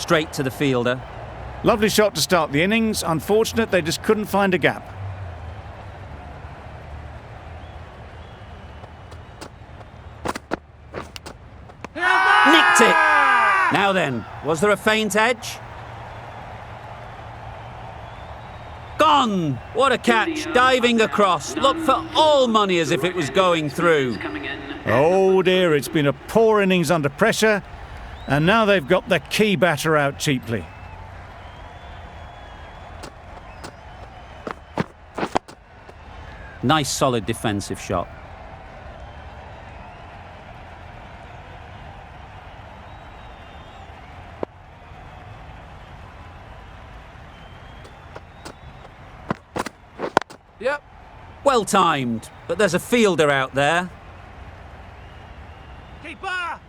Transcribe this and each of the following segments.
Straight to the fielder. Lovely shot to start the innings. Unfortunate they just couldn't find a gap. Nicked it! Now then, was there a faint edge? Gone! What a catch, diving across. Looked for all money as if it was going through. Oh dear, it's been a poor innings under pressure, and now they've got the key batter out cheaply. Nice solid defensive shot. Yep. Well timed, but there's a fielder out there. Keeper!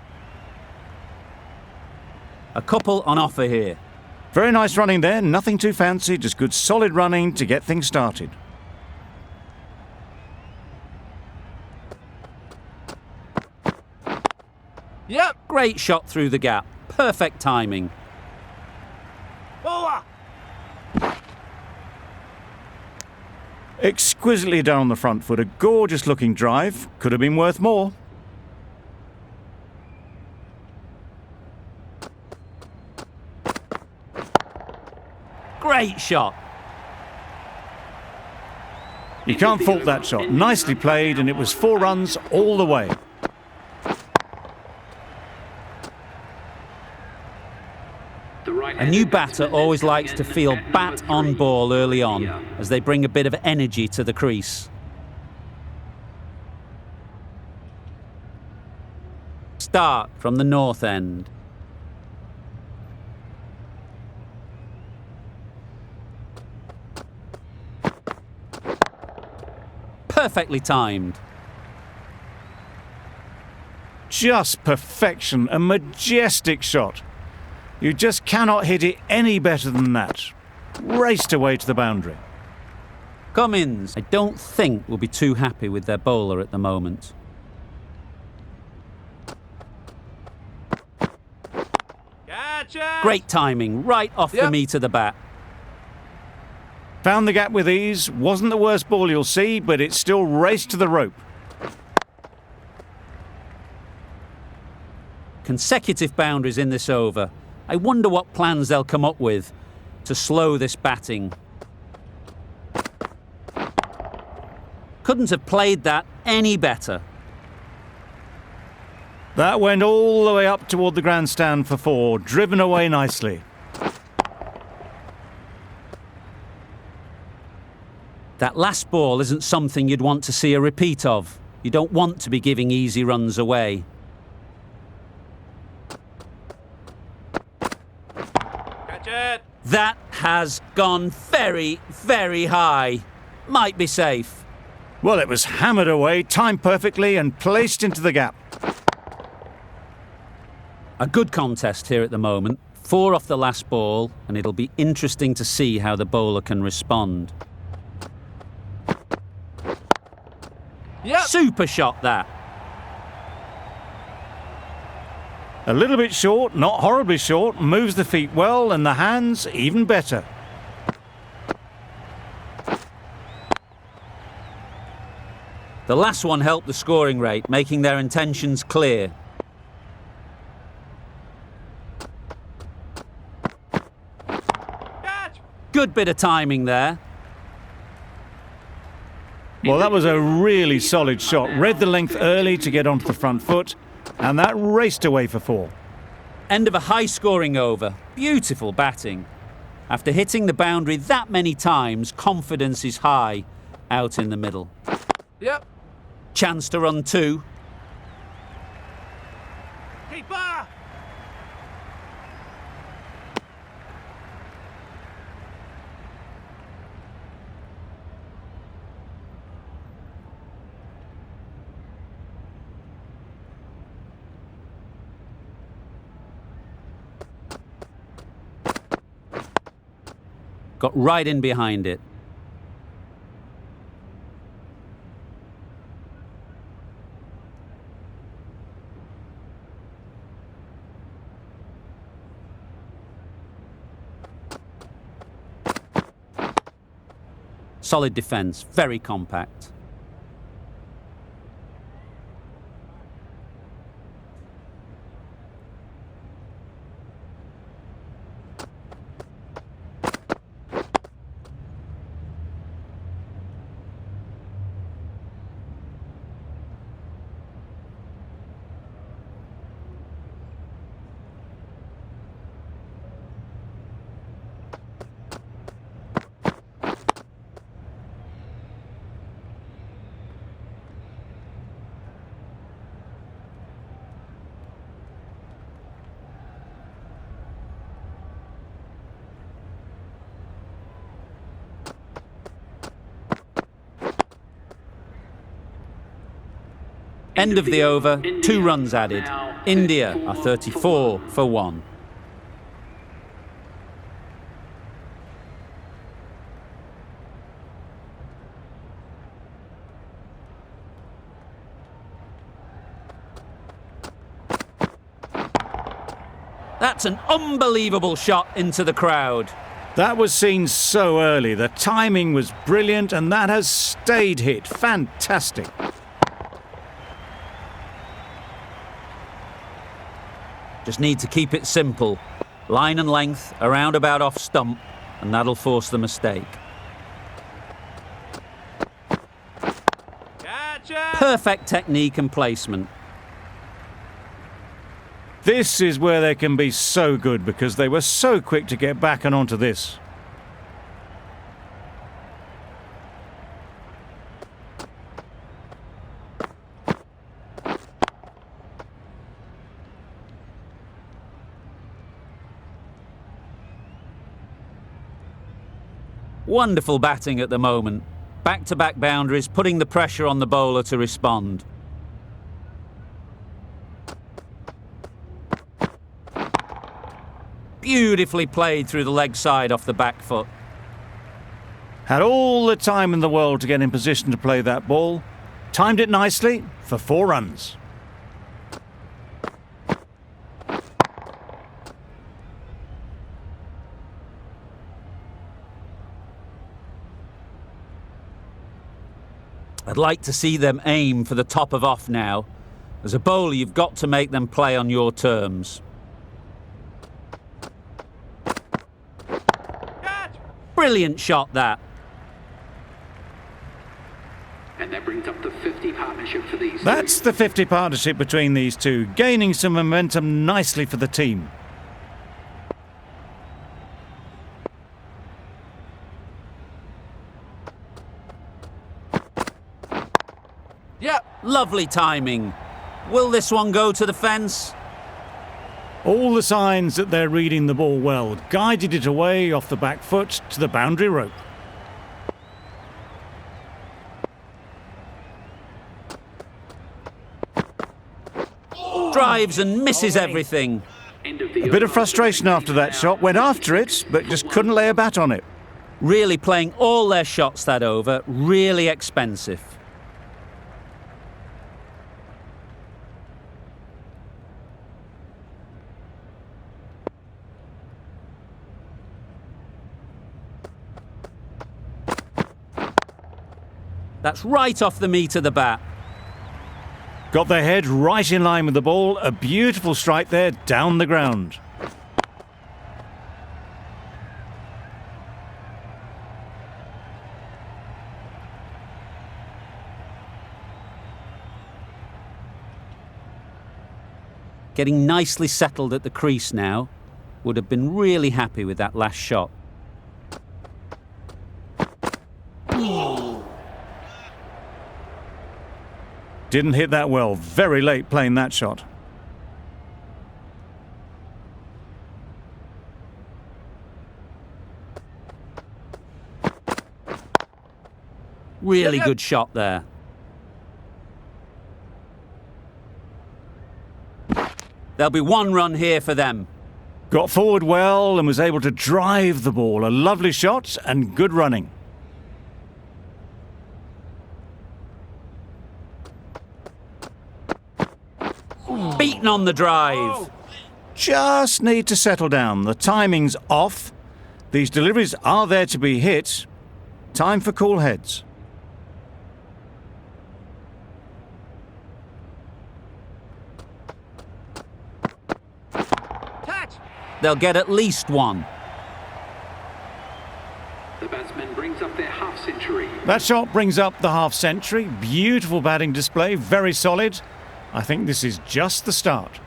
A couple on offer here. Very nice running there, nothing too fancy, just good solid running to get things started. Yep. Great shot through the gap. Perfect timing. Bowler! Exquisitely done on the front foot, a gorgeous looking drive, could have been worth more. Great shot. You can't fault that shot, nicely played, and it was 4 runs all the way. A new batter always likes to feel bat on ball early on, as they bring a bit of energy to the crease. Start from the north end. Perfectly timed. Just perfection, a majestic shot. You just cannot hit it any better than that. Raced away to the boundary. Cummins, I don't think will be too happy with their bowler at the moment. Gotcha! Great timing, right off the meat of the bat. Found the gap with ease, wasn't the worst ball you'll see, but it still raced to the rope. Consecutive boundaries in this over. I wonder what plans they'll come up with to slow this batting. Couldn't have played that any better. That went all the way up toward the grandstand for 4, driven away nicely. That last ball isn't something you'd want to see a repeat of. You don't want to be giving easy runs away. Catch it! That has gone very, very high. Might be safe. Well, it was hammered away, timed perfectly and placed into the gap. A good contest here at the moment. 4 off the last ball, and it'll be interesting to see how the bowler can respond. Yep. Super shot, that. A little bit short, not horribly short, moves the feet well, and the hands even better. The last one helped the scoring rate, making their intentions clear. Catch! Good bit of timing there. Well, that was a really solid shot. Read the length early to get onto the front foot, and that raced away for 4. End of a high-scoring over. Beautiful batting. After hitting the boundary that many times, confidence is high out in the middle. Yep. Chance to run 2. Keeper! Got right in behind it. Solid defence, very compact. End of the over, 2 runs added. India are 34 for 1. That's an unbelievable shot into the crowd. That was seen so early. The timing was brilliant, and that has stayed hit. Fantastic. Just need to keep it simple. Line and length, around about off stump, and that'll force the mistake. Gotcha! Perfect technique and placement. This is where they can be so good because they were so quick to get back and onto this. Wonderful batting at the moment. Back-to-back boundaries, putting the pressure on the bowler to respond. Beautifully played through the leg side off the back foot. Had all the time in the world to get in position to play that ball. Timed it nicely for 4 runs. I'd like to see them aim for the top of off now. As a bowler, you've got to make them play on your terms. Brilliant shot, that. And that brings up the 50 partnership for these. That's the 50 partnership between these two, gaining some momentum nicely for the team. Yep. Lovely timing. Will this one go to the fence? All the signs that they're reading the ball well, guided it away off the back foot to the boundary rope. Drives and misses everything. A bit of frustration after that shot, went after it, but just couldn't lay a bat on it. Really playing all their shots that over, really expensive. That's right off the meat of the bat. Got their head right in line with the ball. A beautiful strike there down the ground. Getting nicely settled at the crease now. Would have been really happy with that last shot. Didn't hit that well. Very late playing that shot. Really good shot there. There'll be 1 run here for them. Got forward well and was able to drive the ball. A lovely shot and good running. Beaten on the drive. Just need to settle down. The timing's off. These deliveries are there to be hit. Time for cool heads. Catch! They'll get at least one. The batsman brings up their half-century. That shot brings up the half-century. Beautiful batting display, very solid. I think this is just the start.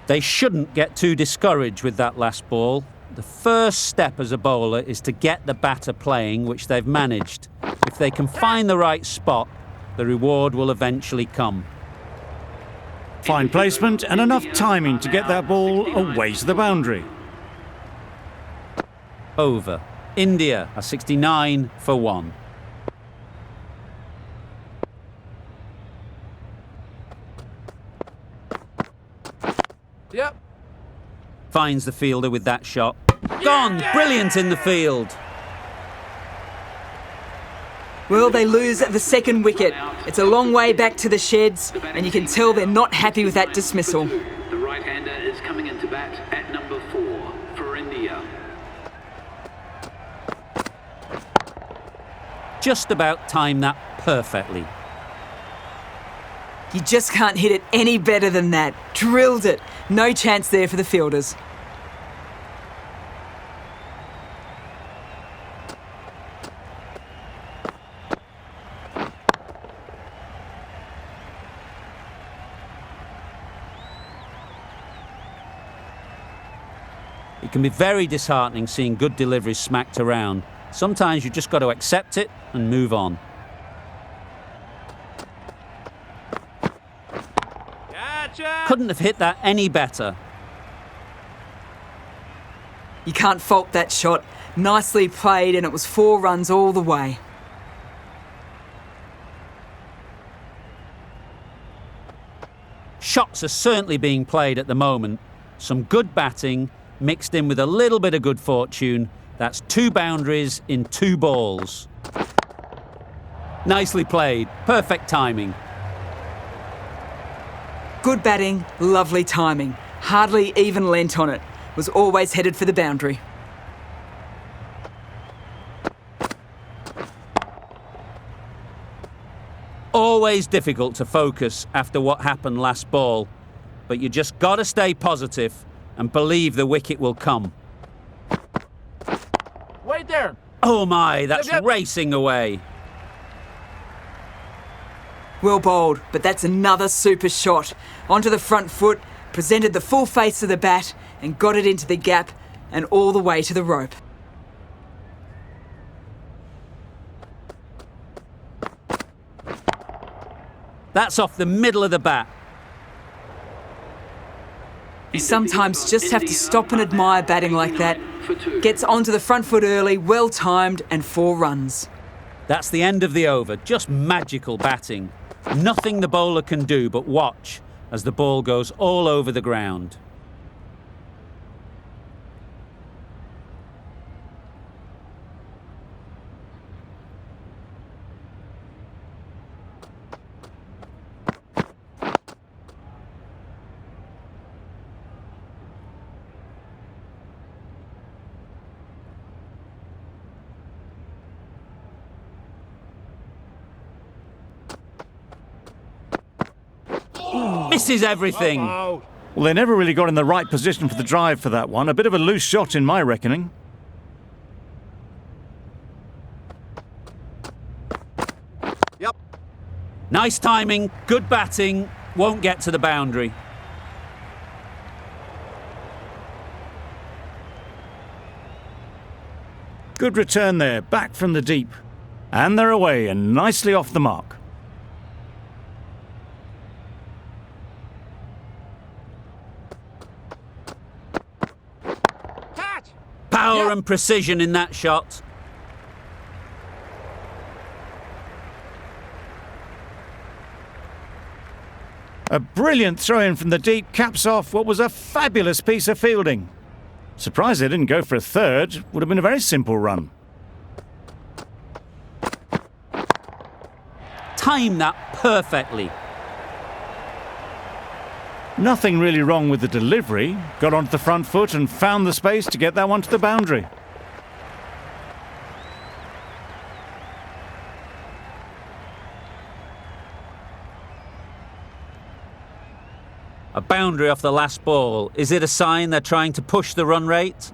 They shouldn't get too discouraged with that last ball. The first step as a bowler is to get the batter playing, which they've managed. If they can find the right spot, the reward will eventually come. Fine placement and enough timing to get that ball away to the boundary. Over. India are 69 for 1. Yep. Finds the fielder with that shot. Gone! Brilliant in the field. Well, they lose at the second wicket. It's a long way back to the sheds, and you can tell they're not happy with that dismissal. The right-hander is coming into bat at number 4 for India. Just about timed that perfectly. You just can't hit it any better than that. Drilled it. No chance there for the fielders. It can be very disheartening seeing good deliveries smacked around. Sometimes you just got to accept it and move on. Gotcha! Couldn't have hit that any better. You can't fault that shot. Nicely played, and it was 4 runs all the way. Shots are certainly being played at the moment. Some good batting mixed in with a little bit of good fortune. That's 2 boundaries in 2 balls. Nicely played. Perfect timing. Good batting, lovely timing. Hardly even lent on it. Was always headed for the boundary. Always difficult to focus after what happened last ball, but you just got to stay positive and believe the wicket will come. Wait there! Oh my, that's Yep. racing away. Well bowled, but that's another super shot. Onto the front foot, presented the full face of the bat and got it into the gap and all the way to the rope. That's off the middle of the bat. You sometimes just have to stop and admire batting like that. Gets onto the front foot early, well timed, and 4 runs. That's the end of the over. Just magical batting. Nothing the bowler can do but watch as the ball goes all over the ground. Misses everything. Well, they never really got in the right position for the drive for that one. A bit of a loose shot in my reckoning. Yep. Nice timing, good batting, won't get to the boundary. Good return there, back from the deep. And they're away and nicely off the mark. Catch! Power Yep. and precision in that shot. A brilliant throw-in from the deep caps off what was a fabulous piece of fielding. Surprised they didn't go for a third. Would have been a very simple run. Timed that perfectly. Nothing really wrong with the delivery. Got onto the front foot and found the space to get that one to the boundary. A boundary off the last ball. Is it a sign they're trying to push the run rate?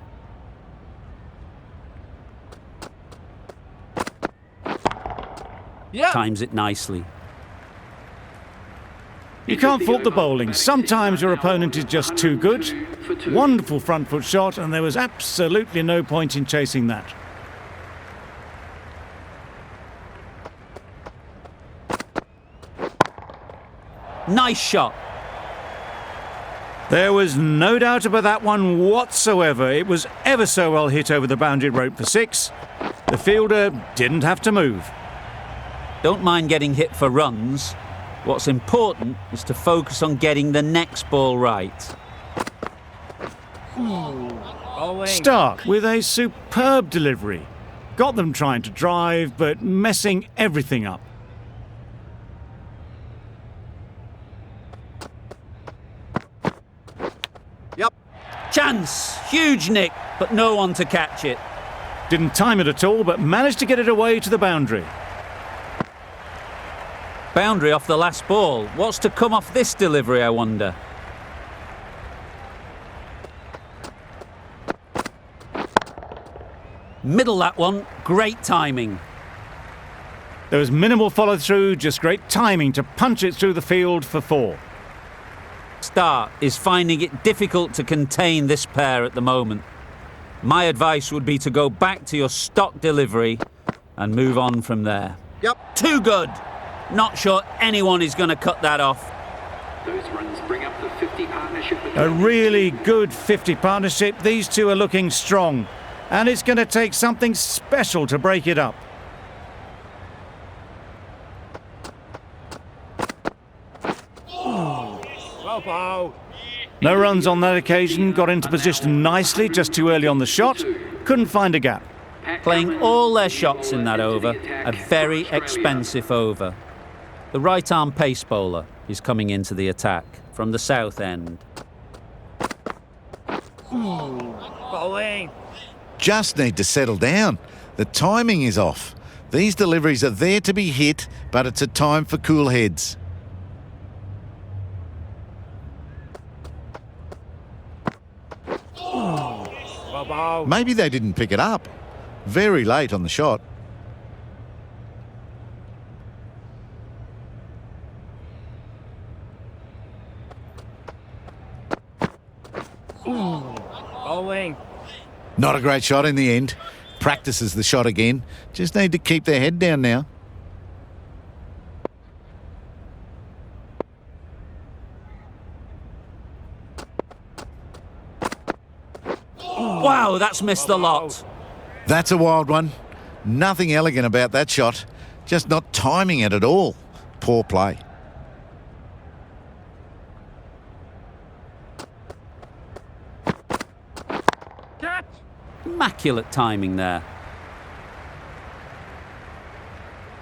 Yep. Times it nicely. You can't fault the bowling. Sometimes your opponent is just too good. Wonderful front foot shot, and there was absolutely no point in chasing that. Nice shot. There was no doubt about that one whatsoever. It was ever so well hit over the boundary rope for 6. The fielder didn't have to move. Don't mind getting hit for runs. What's important is to focus on getting the next ball right. Bowling. Stark with a superb delivery. Got them trying to drive, but messing everything up. Yep. Chance! Huge nick, but no one to catch it. Didn't time it at all, but managed to get it away to the boundary. Boundary off the last ball. What's to come off this delivery, I wonder? Middle that one. Great timing. There was minimal follow-through, just great timing to punch it through the field for 4. Stark is finding it difficult to contain this pair at the moment. My advice would be to go back to your stock delivery and move on from there. Yep. Too good. Not sure anyone is going to cut that off. Those runs bring up the 50 partnership. A really good 50 partnership. These two are looking strong, and it's going to take something special to break it up. Well bowled. No runs on that occasion, got into position nicely, just too early on the shot. Couldn't find a gap. Playing all their shots in that over. A very expensive over. The right-arm pace bowler is coming into the attack from the south end. Bowling. Just need to settle down. The timing is off. These deliveries are there to be hit, but it's a time for cool heads. Well bowled. Maybe they didn't pick it up. Very late on the shot. Bowling. Not a great shot in the end. Practices the shot again. Just need to keep their head down now. Wow, that's missed the lot. That's a wild one. Nothing elegant about that shot. Just not timing it at all. Poor play. Catch. Immaculate timing there.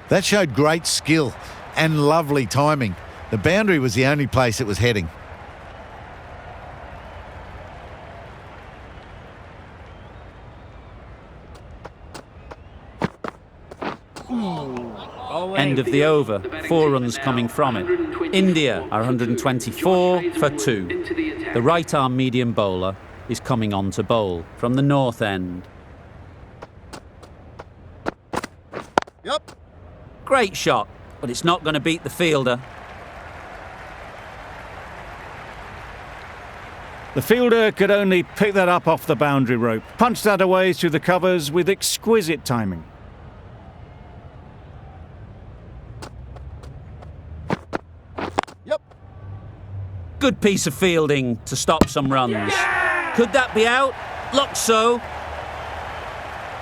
That showed great skill and lovely timing. The boundary was the only place it was heading. Bowling. End of the over. 4 runs coming from it. India are 124 for 2. The right-arm medium bowler is coming on to bowl from the north end. Yep. Great shot, but it's not going to beat the fielder. The fielder could only pick that up off the boundary rope, punched that away through the covers with exquisite timing. Yep. Good piece of fielding to stop some runs. Could that be out? Looks so.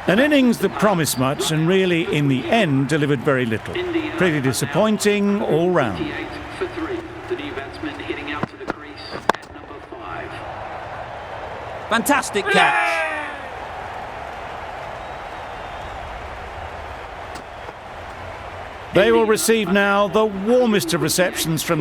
An innings that promised much and really, in the end, delivered very little. Pretty disappointing all round. 58 for 3. The new batsman heading out to the crease at number 5. Fantastic catch. They will receive now the warmest of receptions from